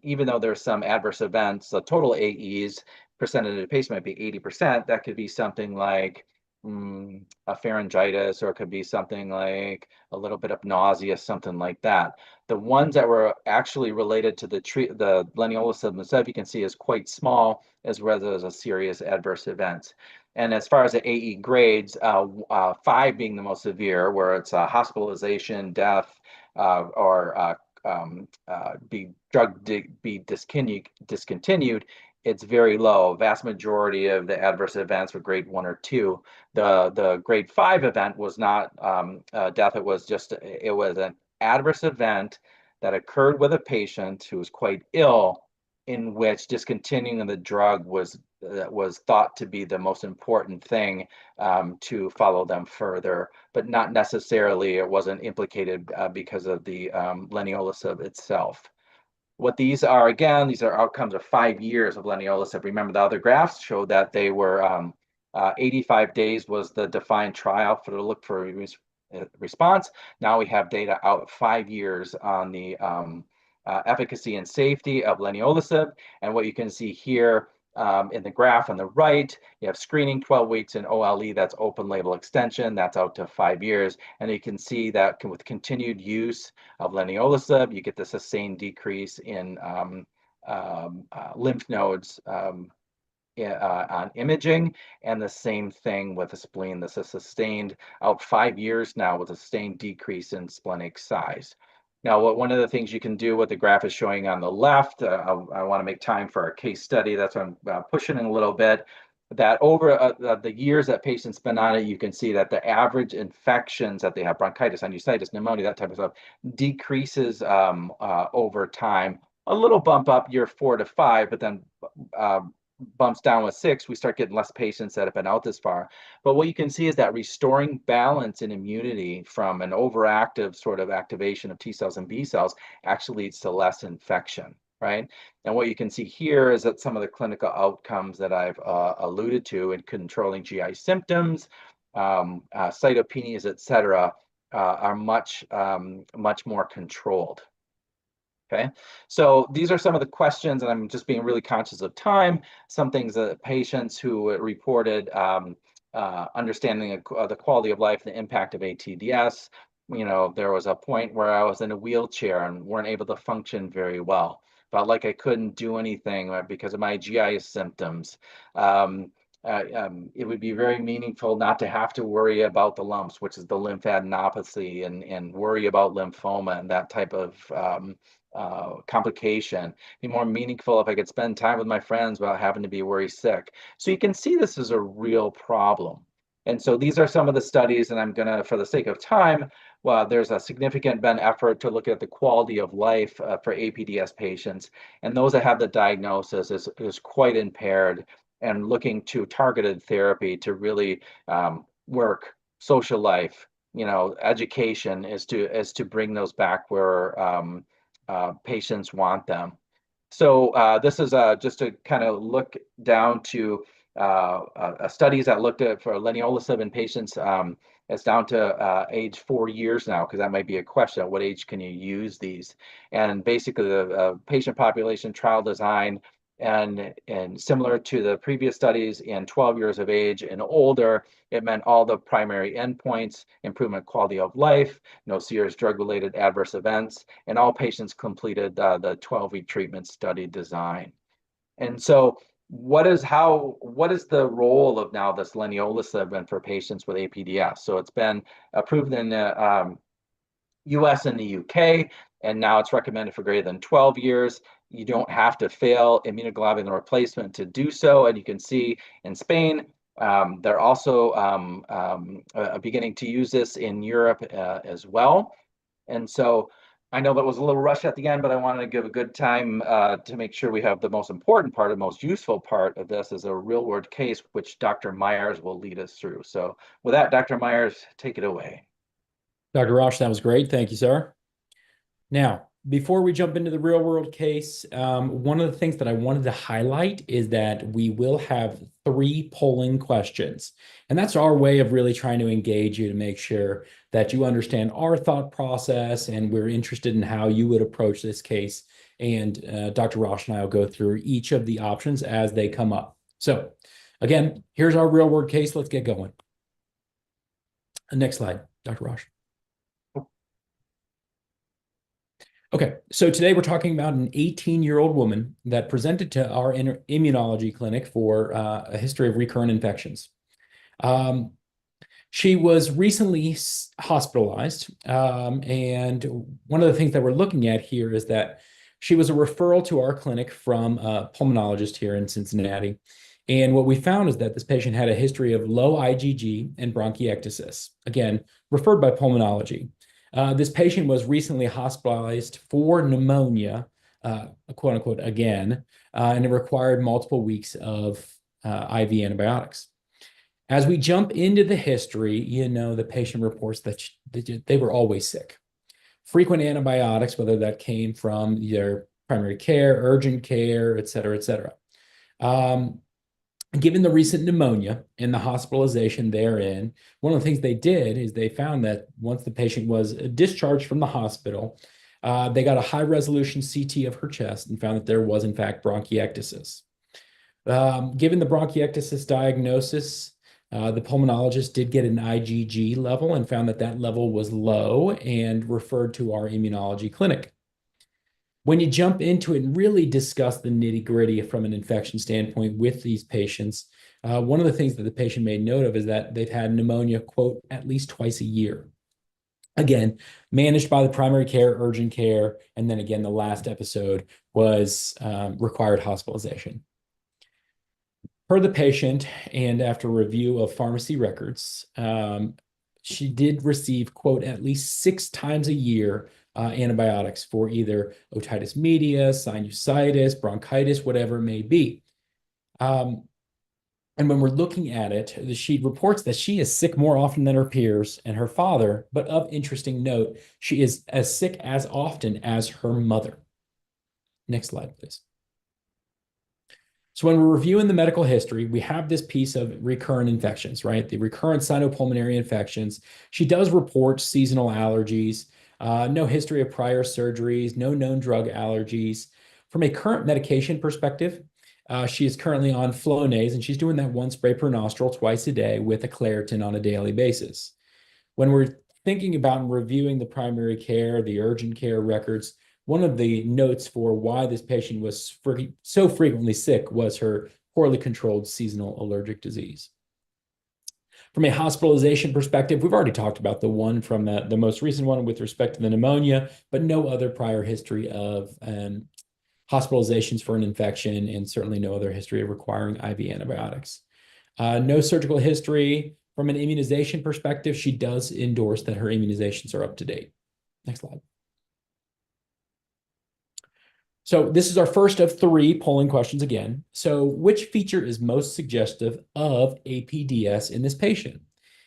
even though there's some adverse events, the total AEs percentage of the patient might be 80%. That could be something like a pharyngitis, or it could be something like a little bit of nausea, something like that. The ones that were actually related to the leniolisib themselves, you can see is quite small, as well as a serious adverse event. And as far as the AE grades, 5 being the most severe, where it's hospitalization, death, or be discontinued, it's very low. Vast majority of the adverse events were grade 1 or 2. The grade 5 event was not death. It was an adverse event that occurred with a patient who was quite ill, in which discontinuing the drug was thought to be the most important thing to follow them further, but not necessarily, it wasn't implicated because of the leniolisib itself. What these are, again, these are outcomes of 5 years of leniolisib. Remember, the other graphs showed that they were 85 days was the defined trial for the look for response. Now we have data out 5 years on the efficacy and safety of leniolisib. And what you can see here in the graph on the right, you have screening 12 weeks in OLE, that's open label extension, that's out to 5 years. And you can see that with continued use of leniolisib, you get the sustained decrease in lymph nodes on imaging, and the same thing with the spleen. This is sustained out 5 years now with a sustained decrease in splenic size. Now, one of the things you can do, what the graph is showing on the left, I want to make time for our case study. That's why I'm pushing in a little bit. That over the years that patients spend on it, you can see that the average infections that they have, bronchitis, sinusitis, pneumonia, that type of stuff, decreases over time. A little bump up year 4 to 5, but then bumps down with 6, we start getting less patients that have been out this far. But what you can see is that restoring balance in immunity from an overactive sort of activation of T cells and B cells actually leads to less infection, right? And what you can see here is that some of the clinical outcomes that I've alluded to in controlling GI symptoms, cytopenias, et cetera, are much more controlled. Okay, so these are some of the questions, and I'm just being really conscious of time. Some things that patients who reported understanding the quality of life, the impact of ATDS. There was a point where I was in a wheelchair and weren't able to function very well. Felt like I couldn't do anything because of my GI symptoms. It would be very meaningful not to have to worry about the lumps, which is the lymphadenopathy, and worry about lymphoma and that type of complication. Be more meaningful if I could spend time with my friends without having to be worried sick. So you can see this is a real problem. And so these are some of the studies, and I'm gonna, for the sake of time, well, there's a significant effort to look at the quality of life for APDS patients, and those that have the diagnosis is quite impaired, and looking to targeted therapy to really work. Social life, education is to bring those back where patients want them. So this is just to kind of look down to studies that looked at for leniolisib in patients. It's down to age 4 years now, because that might be a question: at what age can you use these? And basically, the patient population trial design, and similar to the previous studies, in 12 years of age and older, it meant all the primary endpoints: improvement quality of life, no serious drug-related adverse events, and all patients completed the 12-week treatment study design. And so what is the role of now this leniolisib for patients with APDS? So it's been approved in the US and the UK, and now it's recommended for greater than 12 years. You don't have to fail immunoglobulin replacement to do so. And you can see in Spain, they're also beginning to use this in Europe as well. And so I know that was a little rushed at the end, but I wanted to give a good time to make sure we have the most important part, the most useful part of this is a real world case, which Dr. Myers will lead us through. So with that, Dr. Myers, take it away. Dr. Rosh, that was great. Thank you, sir. Now, before we jump into the real world case, one of the things that I wanted to highlight is that we will have 3 polling questions. And that's our way of really trying to engage you to make sure that you understand our thought process and we're interested in how you would approach this case. And Dr. Rosh and I will go through each of the options as they come up. So again, here's our real world case. Let's get going. Next slide, Dr. Rosh. Okay, so today we're talking about an 18-year-old woman that presented to our immunology clinic for a history of recurrent infections. She was recently hospitalized, and one of the things that we're looking at here is that she was a referral to our clinic from a pulmonologist here in Cincinnati. And what we found is that this patient had a history of low IgG and bronchiectasis, again, referred by pulmonology. This patient was recently hospitalized for pneumonia, quote unquote, again, and it required multiple weeks of IV antibiotics. As we jump into the history, the patient reports that they were always sick. Frequent antibiotics, whether that came from their primary care, urgent care, et cetera, et cetera. Given the recent pneumonia and the hospitalization therein, one of the things they did is they found that once the patient was discharged from the hospital, they got a high-resolution CT of her chest and found that there was, in fact, bronchiectasis. Given the bronchiectasis diagnosis, the pulmonologist did get an IgG level and found that that level was low and referred to our immunology clinic. When you jump into it and really discuss the nitty-gritty from an infection standpoint with these patients, one of the things that the patient made note of is that they've had pneumonia, quote, at least twice a year. Again, managed by the primary care, urgent care, and then again, the last episode was required hospitalization. Per the patient, and after review of pharmacy records, she did receive, quote, at least 6 times a year antibiotics for either otitis media, sinusitis, bronchitis, whatever it may be. And when we're looking at it, she reports that she is sick more often than her peers and her father, but of interesting note, she is as sick as often as her mother. Next slide, please. So when we're reviewing the medical history, we have this piece of recurrent infections, right? The recurrent sinopulmonary infections. She does report seasonal allergies, no history of prior surgeries, no known drug allergies. From a current medication perspective, she is currently on Flonase, and she's doing that 1 spray per nostril twice a day with a Claritin on a daily basis. When we're thinking about and reviewing the primary care, the urgent care records, one of the notes for why this patient was so frequently sick was her poorly controlled seasonal allergic disease. From a hospitalization perspective, we've already talked about the one from the most recent one with respect to the pneumonia, but no other prior history of hospitalizations for an infection, and certainly no other history of requiring IV antibiotics. No surgical history. From an immunization perspective, she does endorse that her immunizations are up to date. Next slide. So this is our first of 3 polling questions again. So which feature is most suggestive of APDS in this patient?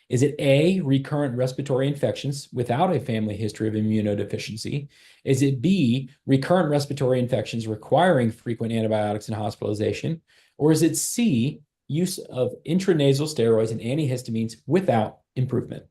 Is it A, recurrent respiratory infections without a family history of immunodeficiency? Is it B, recurrent respiratory infections requiring frequent antibiotics and hospitalization? Or is it C, use of intranasal steroids and antihistamines without improvement?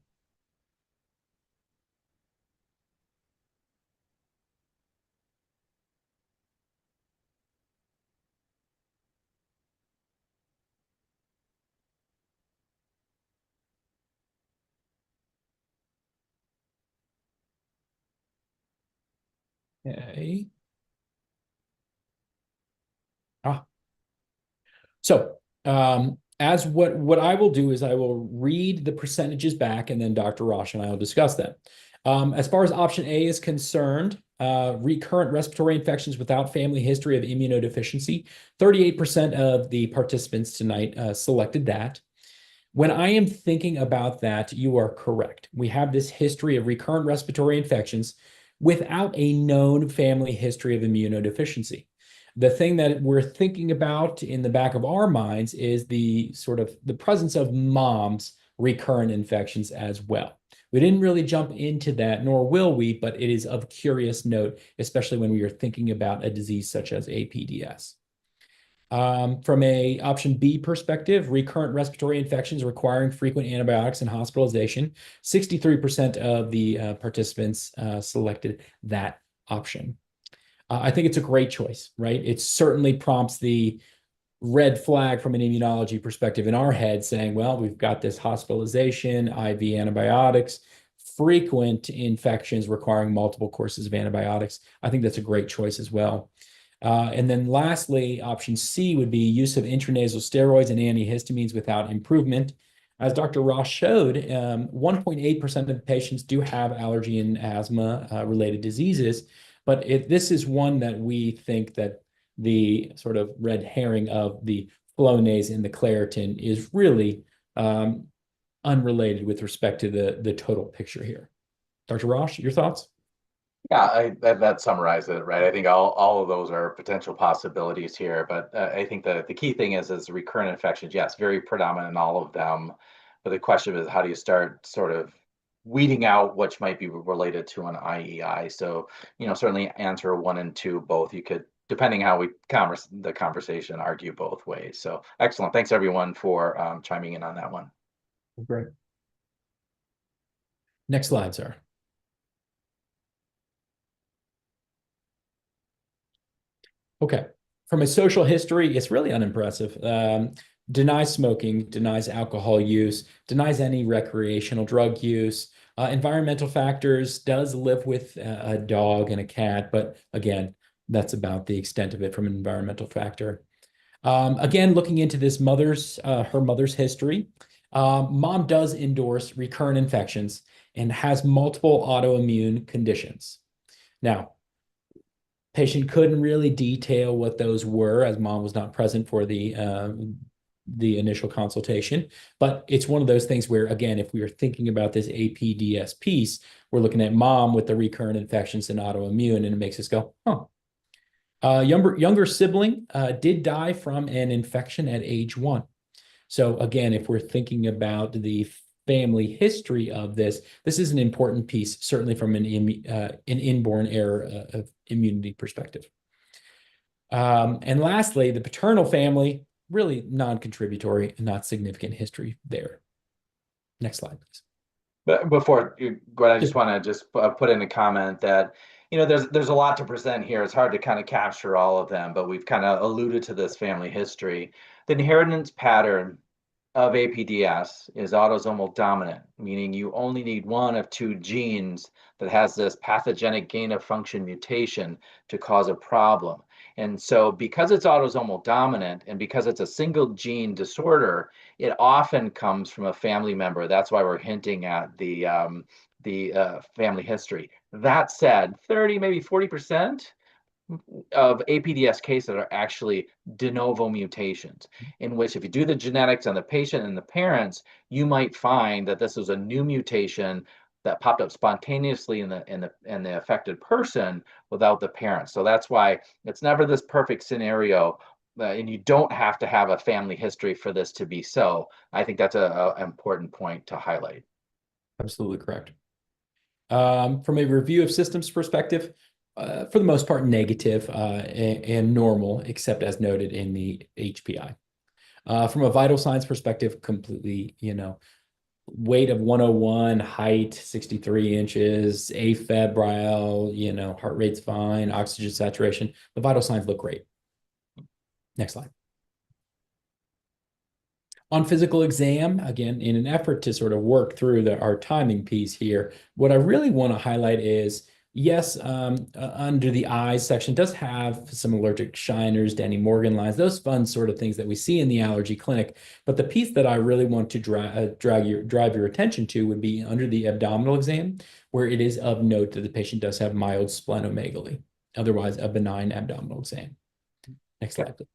Okay. So as what I will do is I will read the percentages back, and then Dr. Rosh and I will discuss them. As far as option A is concerned, recurrent respiratory infections without family history of immunodeficiency, 38% of the participants tonight selected that. When I am thinking about that, you are correct. We have this history of recurrent respiratory infections without a known family history of immunodeficiency. The thing that we're thinking about in the back of our minds is the sort of the presence of mom's recurrent infections as well. We didn't really jump into that, nor will we, but it is of curious note, especially when we are thinking about a disease such as APDS. From a option B perspective, recurrent respiratory infections requiring frequent antibiotics and hospitalization, 63% of the participants selected that option. I think it's a great choice, right? It certainly prompts the red flag from an immunology perspective in our head saying, well, we've got this hospitalization, IV antibiotics, frequent infections requiring multiple courses of antibiotics. I think that's a great choice as well. And then lastly, option C would be use of intranasal steroids and antihistamines without improvement. As Dr. Ross showed, 1.8% of patients do have allergy and asthma related diseases, but this is one that we think that the sort of red herring of the Flonase and the Claritin is really unrelated with respect to the total picture here. Dr. Ross, your thoughts? Yeah, that summarizes it, right? I think all of those are potential possibilities here, but I think the key thing is recurrent infections. Yes, very predominant in all of them, but the question is how do you start sort of weeding out which might be related to an IEI? So, certainly answer 1 and 2 both. You could, depending how we the conversation, argue both ways. So excellent. Thanks everyone for chiming in on that one. Great. Next slide, sir. Okay. From a social history, it's really unimpressive. Denies smoking, denies alcohol use, denies any recreational drug use. Environmental factors, does live with a dog and a cat, but again, that's about the extent of it from an environmental factor. Again, looking into this her mother's history, mom does endorse recurrent infections and has multiple autoimmune conditions. Now, patient couldn't really detail what those were as mom was not present for the initial consultation. But it's one of those things where, again, if we are thinking about this APDS piece, we're looking at mom with the recurrent infections and autoimmune, and it makes us go, huh. Younger sibling did die from an infection at age 1. So again, if we're thinking about the family history of this is an important piece, certainly from an inborn error of immunity perspective. And lastly, the paternal family, really non-contributory and not significant history there. Next slide, please. But before you go ahead, I just want to put in a comment that, there's a lot to present here. It's hard to kind of capture all of them, but we've kind of alluded to this family history. The inheritance pattern of APDS is autosomal dominant, meaning you only need one of 2 genes that has this pathogenic gain of function mutation to cause a problem. And so because it's autosomal dominant and because it's a single gene disorder, it often comes from a family member. That's why we're hinting at the family history. That said, 30, maybe 40% of APDS cases are actually de novo mutations, in which if you do the genetics on the patient and the parents, you might find that this is a new mutation that popped up spontaneously in the affected person without the parents. So that's why it's never this perfect scenario, and you don't have to have a family history for this to be so. I think that's an important point to highlight. Absolutely correct. From a review of systems perspective, for the most part, negative and normal, except as noted in the HPI. From a vital signs perspective, completely, weight of 101, height 63 inches, afebrile, heart rate's fine, oxygen saturation. The vital signs look great. Next slide. On physical exam, again, in an effort to sort of work through our timing piece here, what I really want to highlight is, yes, under the eyes section does have some allergic shiners, Denny Morgan lines, those fun sort of things that we see in the allergy clinic. But the piece that I really want to drive your attention to would be under the abdominal exam, where it is of note that the patient does have mild splenomegaly, otherwise a benign abdominal exam. Next slide, please.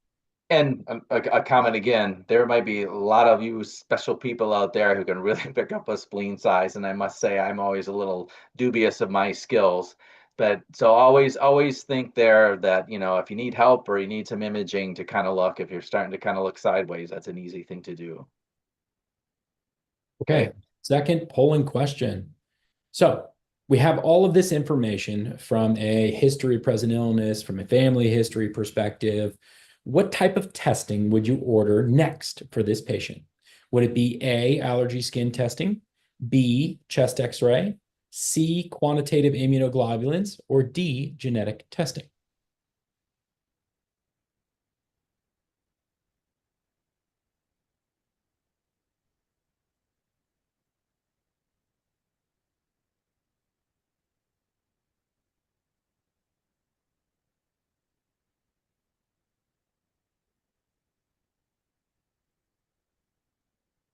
And a comment again, there might be a lot of you special people out there who can really pick up a spleen size. And I must say, I'm always a little dubious of my skills. But so always think there that, if you need help or you need some imaging to kind of look, if you're starting to kind of look sideways, that's an easy thing to do. Okay, second polling question. So we have all of this information from a history of present illness, from a family history perspective. What type of testing would you order next for this patient? Would it be A, allergy skin testing, B, chest x-ray, C, quantitative immunoglobulins, or D, genetic testing?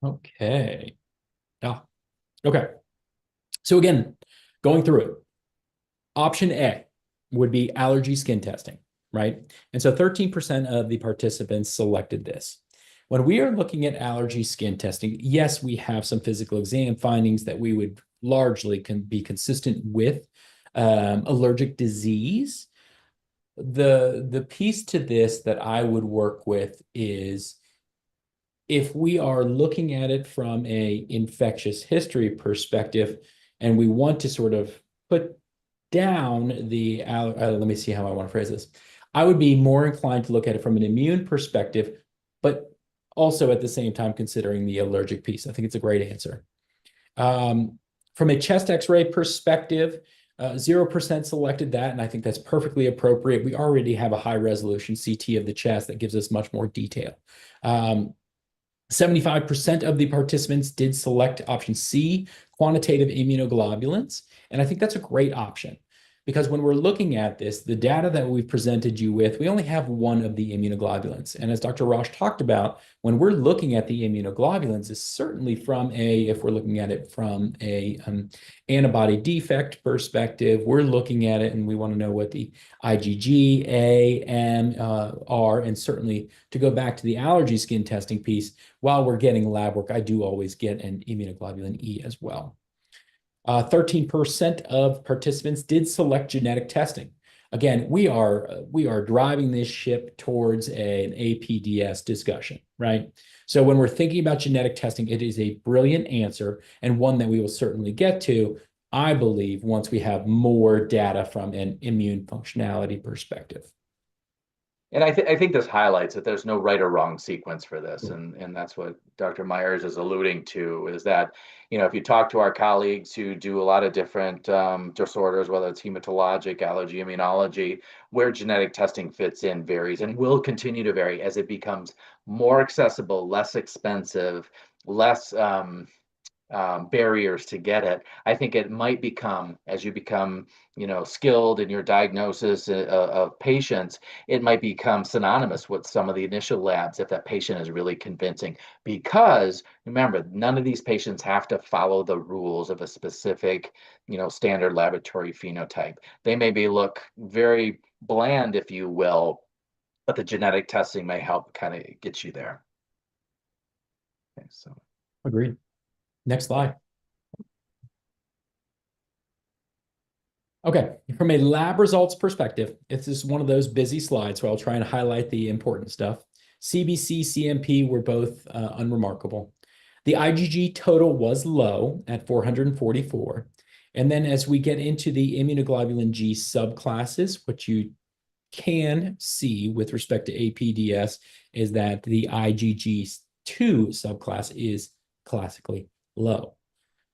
Okay. Yeah. Okay. So again, going through it, option A would be allergy skin testing, right? And so 13% of the participants selected this. When we are looking at allergy skin testing, yes, we have some physical exam findings that we would largely can be consistent with allergic disease. The piece to this that I would work with is if we are looking at it from a infectious history perspective, and we want to sort of put down let me see how I want to phrase this. I would be more inclined to look at it from an immune perspective, but also at the same time considering the allergic piece. I think it's a great answer. From a chest x-ray perspective, 0% selected that, and I think that's perfectly appropriate. We already have a high resolution CT of the chest that gives us much more detail. 75% of the participants did select option C, quantitative immunoglobulins. And I think that's a great option because when we're looking at this, the data that we've presented you with, we only have one of the immunoglobulins. And as Dr. Roche talked about, when we're looking at the immunoglobulins, it's certainly if we're looking at it from a antibody defect perspective, we're looking at it and we want to know what the IgG, A, M are. And certainly to go back to the allergy skin testing piece, while we're getting lab work, I do always get an immunoglobulin E as well. 13% of participants did select genetic testing. Again, we are driving this ship towards an APDS discussion, right? So when we're thinking about genetic testing, it is a brilliant answer and one that we will certainly get to, I believe, once we have more data from an immune functionality perspective. And I think this highlights that there's no right or wrong sequence for this, and that's what Dr. Myers is alluding to, is that, if you talk to our colleagues who do a lot of different disorders, whether it's hematologic, allergy, immunology, where genetic testing fits in varies and will continue to vary as it becomes more accessible, less expensive, less barriers to get it. I think it might become, as you become, skilled in your diagnosis of patients, it might become synonymous with some of the initial labs if that patient is really convincing. Because remember, none of these patients have to follow the rules of a specific, standard laboratory phenotype. They maybe look very bland, if you will, but the genetic testing may help kind of get you there. Okay, so agreed. Next slide. Okay, from a lab results perspective, it's just one of those busy slides where I'll try and highlight the important stuff. CBC, CMP were both unremarkable. The IgG total was low at 444. And then as we get into the immunoglobulin G subclasses, what you can see with respect to APDS is that the IgG2 subclass is classically low.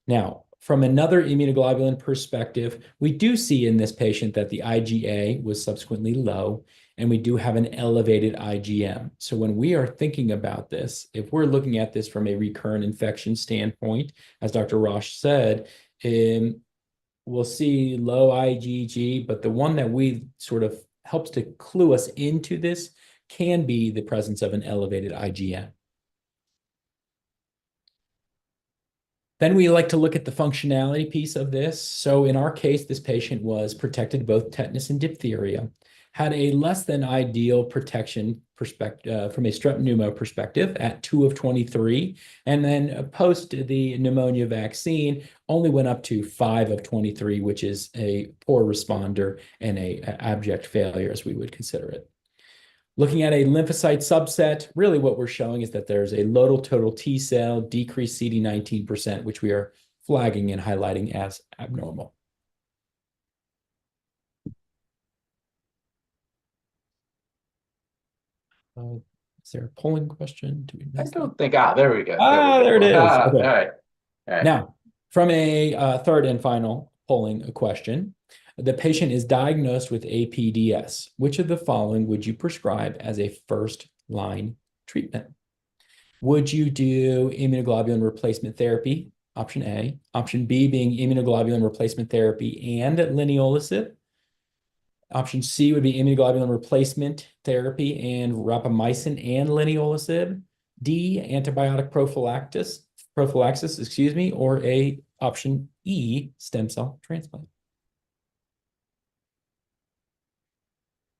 Now, from another immunoglobulin perspective, we do see in this patient that the IgA was subsequently low, and we do have an elevated IgM. So when we are thinking about this, if we're looking at this from a recurrent infection standpoint, as Dr. Roche said, we'll see low IgG, but the one that we sort of helps to clue us into this can be the presence of an elevated IgM. Then we like to look at the functionality piece of this. So in our case, this patient was protected both tetanus and diphtheria, had a less than ideal protection perspective from a strep pneumo perspective at 2 of 23. And then post the pneumonia vaccine only went up to 5 of 23, which is a poor responder and a abject failure as we would consider it. Looking at a lymphocyte subset, really what we're showing is that there's a low total T cell, decreased CD19%, which we are flagging and highlighting as abnormal. Is there a polling question? Do we I miss that? don't think, there we go. There it is. All Okay. right. All right. Now, from a third and final polling question, the patient is diagnosed with APDS. Which of the following would you prescribe as a first line treatment? Would you do immunoglobulin replacement therapy? Option A. Option B being immunoglobulin replacement therapy and leniolisib. Option C would be immunoglobulin replacement therapy and rapamycin and leniolisib. D, antibiotic prophylaxis, excuse me, or a option E, stem cell transplant.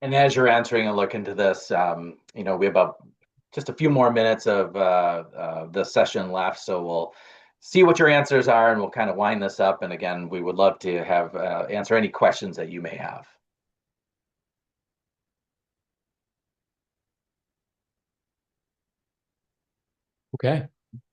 And as you're answering a look into this, we have just a few more minutes of the session left, so we'll see what your answers are, and we'll kind of wind this up. And again, we would love to have answer any questions that you may have. Okay,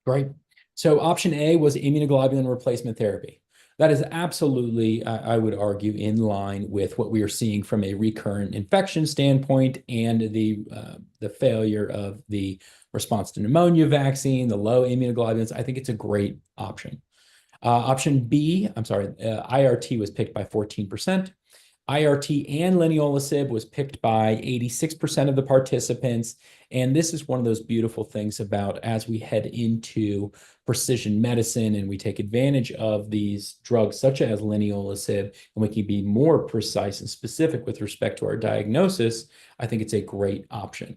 great. So option A was immunoglobulin replacement therapy. That is absolutely, I would argue, in line with what we are seeing from a recurrent infection standpoint and the failure of the response to pneumonia vaccine, the low immunoglobulins. I think it's a great option. Option B, I'm sorry, IRT was picked by 14%. IRT and leniolisib was picked by 86% of the participants. And this is one of those beautiful things about as we head into precision medicine and we take advantage of these drugs such as leniolisib, and we can be more precise and specific with respect to our diagnosis, I think it's a great option.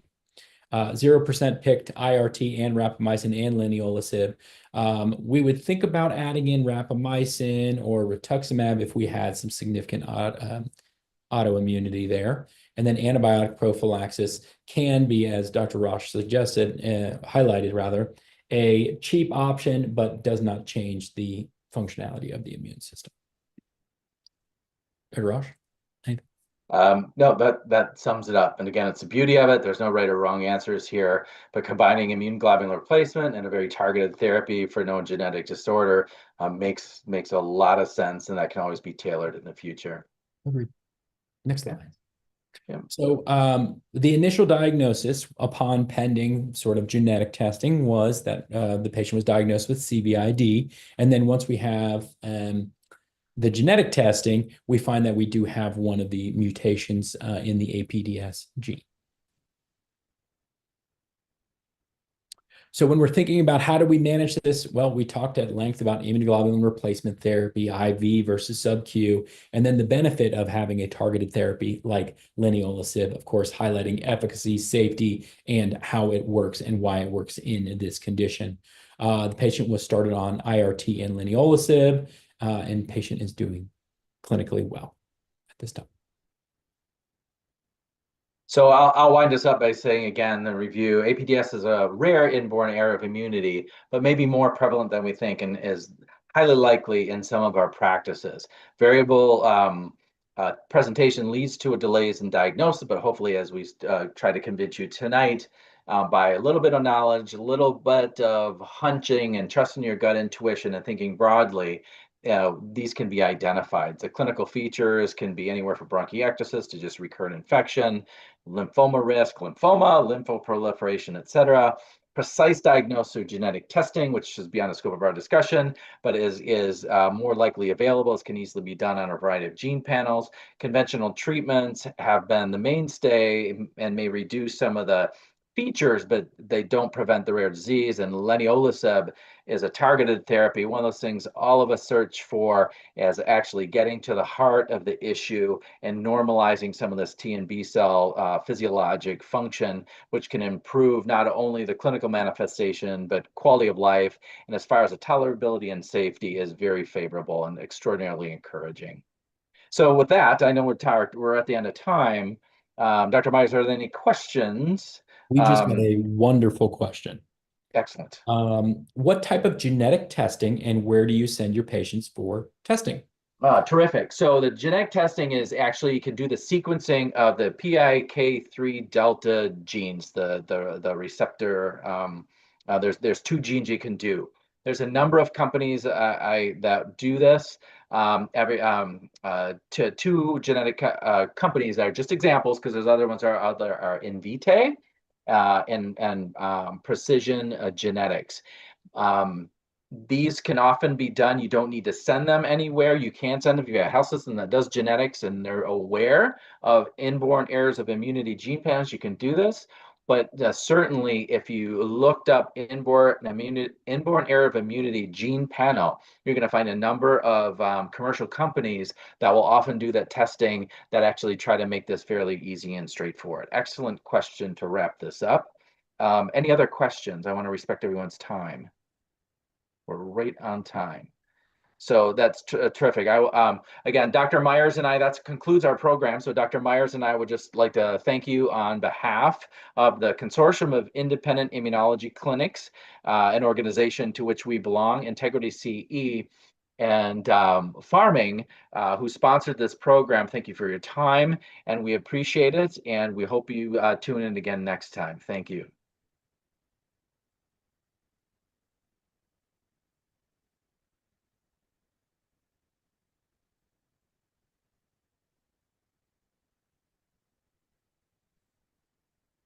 0% picked IRT and rapamycin and leniolisib. We would think about adding in rapamycin or rituximab if we had some significant autoimmunity there. And then antibiotic prophylaxis can be, as Dr. Roche suggested, highlighted rather, a cheap option, but does not change the functionality of the immune system. Dr. Roche? No, that sums it up. And again, it's the beauty of it. There's no right or wrong answers here, but combining immune globulin replacement and a very targeted therapy for no genetic disorder makes a lot of sense, and that can always be tailored in the future. Agreed. Next slide. Yeah. So the initial diagnosis upon pending sort of genetic testing was that the patient was diagnosed with CVID. And then once we have the genetic testing, we find that we do have one of the mutations in the APDS gene. So when we're thinking about how do we manage this, well, we talked at length about immunoglobulin replacement therapy, IV versus sub-Q, and then the benefit of having a targeted therapy like leniolisib, of course, highlighting efficacy, safety, and how it works and why it works in this condition. The patient was started on IRT and leniolisib, and patient is doing clinically well at this time. So I'll wind this up by saying again, the review, APDS is a rare inborn error of immunity, but maybe more prevalent than we think and is highly likely in some of our practices. Variable presentation leads to a delays in diagnosis, but hopefully as we try to convince you tonight, by a little bit of knowledge, a little bit of hunching and trusting your gut intuition and thinking broadly, these can be identified. The clinical features can be anywhere from bronchiectasis to just recurrent infection, lymphoma risk, lymphoma, lymphoproliferation, et cetera. Precise diagnosis through genetic testing, which is beyond the scope of our discussion, but is more likely available, as can easily be done on a variety of gene panels. Conventional treatments have been the mainstay and may reduce some of the features, but they don't prevent the rare disease. And leniolisib is a targeted therapy, one of those things all of us search for as actually getting to the heart of the issue and normalizing some of this T and B cell physiologic function, which can improve not only the clinical manifestation, but quality of life. And as far as the tolerability and safety is very favorable and extraordinarily encouraging. So with that, I know we're tired, we're at the end of time. Dr. Myers, are there any questions? We just got a wonderful question. Excellent. What type of genetic testing and where do you send your patients for testing? Terrific. So the genetic testing is actually you can do the sequencing of the PIK3 delta genes, the receptor. There's two genes you can do. There's a number of companies that do this. Two genetic companies that are just examples because there's other ones are Invitae and Precision Genetics. Um, these can often be done. You don't need to send them anywhere. You can send them if you have a health system that does genetics and they're aware of inborn errors of immunity gene panels. You can do this. But certainly, if you looked up inborn error of immunity gene panel, you're going to find a number of commercial companies that will often do that testing that actually try to make this fairly easy and straightforward. Excellent question to wrap this up. Any other questions? I want to respect everyone's time. We're right on time. So that's terrific. Again, Dr. Myers and I, that concludes our program. So Dr. Myers and I would just like to thank you on behalf of the Consortium of Independent Immunology Clinics, an organization to which we belong, Integrity CE, and Pharming, who sponsored this program. Thank you for your time, and we appreciate it, and we hope you tune in again next time. Thank you.